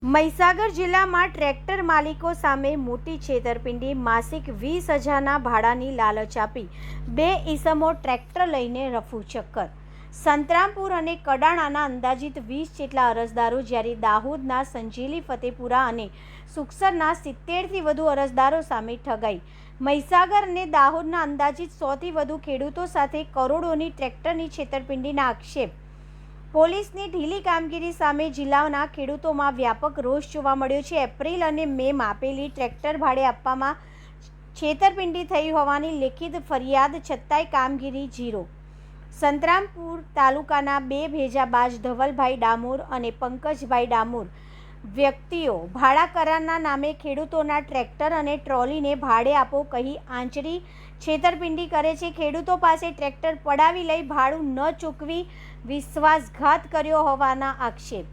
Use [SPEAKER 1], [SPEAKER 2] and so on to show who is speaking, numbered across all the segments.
[SPEAKER 1] મહીસાગર જિલ્લામાં ટ્રેક્ટર માલિકો સામે મોટી છેતરપિંડી। માસિક 20,000ના ભાડાની લાલચ આપી બે ઈસમો ટ્રેક્ટર લઈને રફુ ચક્કર। સંતરામપુર અને કડાણાના અંદાજિત 20 જેટલા અરજદારો, જ્યારે દાહોદના સંજેલી, ફતેપુરા અને સુખસરના 70થી વધુ અરજદારો સામે ઠગાઈ। મહીસાગર અને દાહોદના અંદાજિત 100થી વધુ ખેડૂતો સાથે કરોડોની ટ્રેક્ટરની છેતરપિંડીના આક્ષેપ। પોલીસની ઢીલી કામગીરી સામે જિલ્લાના ખેડૂતોમાં વ્યાપક રોષ જોવા મળ્યો છે। એપ્રિલ અને મેમાં આપેલી ટ્રેક્ટર ભાડે આપવામાં છેતરપિંડી થઈ હોવાની લેખિત ફરિયાદ છતાંય કામગીરી ઝીરો। સંતરામપુર તાલુકાના બે ભેજાબાજ ધવલભાઈ ડામોર અને પંકજભાઈ ડામોર વ્યક્તિઓ ભાડા કરારના નામે ખેડૂતોના ટ્રેક્ટર અને ટ્રોલીને ભાડે આપો કહી આંચરી છેતરપિંડી કરે છે। ખેડૂતો પાસે ટ્રેક્ટર પડાવી લઈ ભાડું ન ચૂકવી વિશ્વાસઘાત કર્યો હોવાના આક્ષેપ।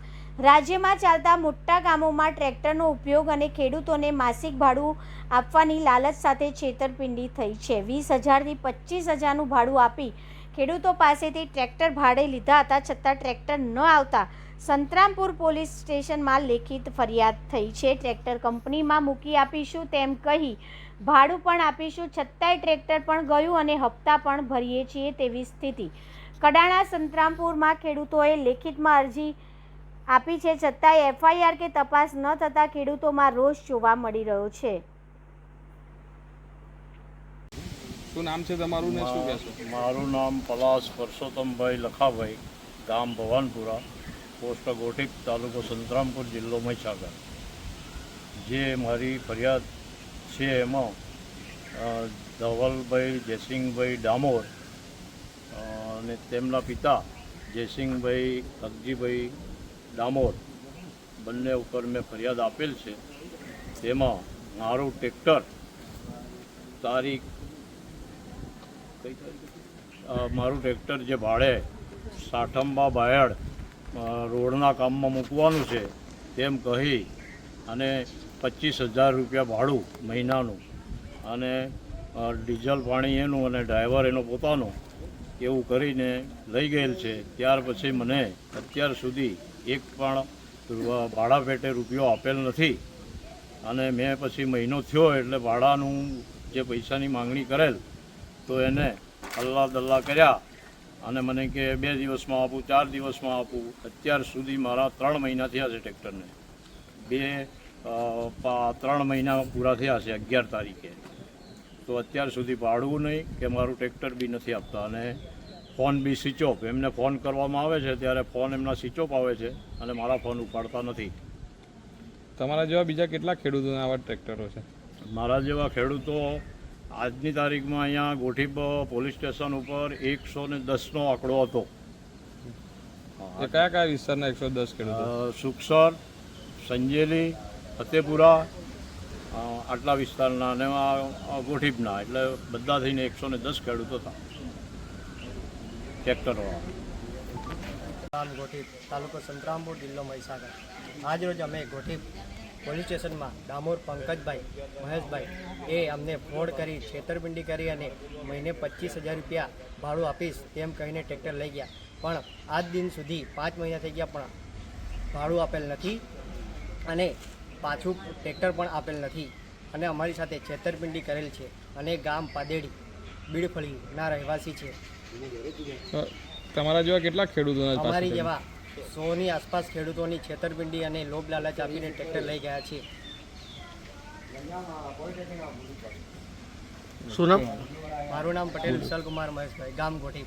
[SPEAKER 1] રાજ્યમાં ચાલતા મોટા કામોમાં ટ્રેક્ટરનો ઉપયોગ અને ખેડૂતોને માસિક ભાડું આપવાની લાલચ સાથે છેતરપિંડી થઈ છે। 20,000થી 25,000નું ભાડું આપી ખેડૂતો પાસેથી ટ્રેક્ટર ભાડે લીધા હતા, છતાં ટ્રેક્ટર ન આવતા સંતરામપુર પોલીસ સ્ટેશનમાં લેખિત ફરિયાદ થઈ છે। ટ્રેક્ટર કંપનીમાં મૂકી આપીશું તેમ કહી ભાડું પણ આપીશું, છતાંય ટ્રેક્ટર પણ ગયું અને હપ્તા પણ ભરીએ છીએ તેવી સ્થિતિ। કડાણા સંતરામપુરમાં ખેડૂતોએ લેખિતમાં અરજી આપી છે, છતાંય FIR કે તપાસ ન થતાં ખેડૂતોમાં રોષ જોવા મળી રહ્યો છે।
[SPEAKER 2] શું નામ છે તમારું ને શું કહેશો?
[SPEAKER 3] મારું નામ પલાશ પરસોત્તમભાઈ લખાભાઈ, ગામ ભવાનપુરા, પોસ્ટ ગોઠીપ, તાલુકો સંતરામપુર, જિલ્લો મહીસાગર। જે મારી ફરિયાદ છે એમાં ધવલભાઈ જયસિંહભાઈ ડામોર અને તેમના પિતા જયસિંહભાઈ અગજીભાઈ ડામોર બંને ઉપર મેં ફરિયાદ આપેલ છે। તેમાં મારું ટ્રેક્ટર મારું ટ્રેક્ટર જે ભાડે સાઠંબા બાયડ રોડના કામમાં મૂકવાનું છે તેમ કહી અને 25,000 રૂપિયા ભાડું મહિનાનું અને ડીઝલ પાણી એનું અને ડ્રાઈવર એનો પોતાનો એવું કરીને લઈ ગયેલ છે। ત્યાર પછી મને અત્યાર સુધી એક પણ ભાડા પેટે રૂપિયો આપેલ નથી અને મેં પછી મહિનો થયો એટલે ભાડાનું જે પૈસાની માંગણી કરેલ તો એને અલ્લા દલ્લા કર્યા અને મને કે 2 દિવસમાં આપું, 4 દિવસમાં આપું। અત્યાર સુધી મારા 3 મહિના થયા છે ટ્રેક્ટરને, 3 મહિના પૂરા થયા છે 11 તારીખે, તો અત્યાર સુધી ભાડું નહીં કે મારું ટ્રેક્ટર બી નથી આપતા અને ફોન બી સ્વિચ ઓફ। એમને ફોન કરવામાં આવે છે ત્યારે ફોન એમના સ્વિચ ઓફ આવે છે અને મારા ફોન ઉપાડતા નથી।
[SPEAKER 2] તમારા જેવા બીજા કેટલા ખેડૂતોના આવા ટ્રેક્ટરો છે?
[SPEAKER 3] મારા જેવા ખેડૂતો આજની તારીખમાં અહીંયા ગોઠીપ પોલીસ સ્ટેશન ઉપર 110નો આંકડો હતો।
[SPEAKER 2] એ કયા કયા વિસ્તારના 110 ખેડૂતો?
[SPEAKER 3] સુખસર, સંજેલી, ફતેપુરા, આટલા વિસ્તારના અને ગોઠીપના, એટલે બધા થઈને 110 ખેડૂતો હતા ટ્રેક્ટરવાળા।
[SPEAKER 4] ગામ ગોઠીપ, તાલુકો સંતરામપુર, જિલ્લો મહીસાગર। આજરોજ અમે ગોઠીપ પોલીસ સ્ટેશનમાં ડામોર પંકજભાઈ, મહેશભાઈ એ અમને ફ્રોડ કરી, છેતરપિંડી કરી અને મહિને 25,000 રૂપિયા ભાડું આપીશ તેમ કહીને ટ્રેક્ટર લઈ ગયા, પણ આજ દિન સુધી 5 મહિના થઈ ગયા પણ ભાડું આપેલ નથી અને પાછું ટ્રેક્ટર પણ આપેલ નથી અને અમારી સાથે છેતરપિંડી કરેલ છે અને ગામ પાદેડી બીડફળીના રહેવાસી છે।
[SPEAKER 2] તમારા જેવા કેટલા ખેડૂતોના?
[SPEAKER 4] અમારી જેવા 100ની આસપાસ ખેડૂતોની છેતરપિંડી અને લોભ લાલચ આપીને ટ્રેક્ટર લઈ ગયા છે।
[SPEAKER 5] શું નામ?
[SPEAKER 4] મારું નામ પટેલ વિશાલ કુમાર મહેશભાઈ, ગામ ગોઠી।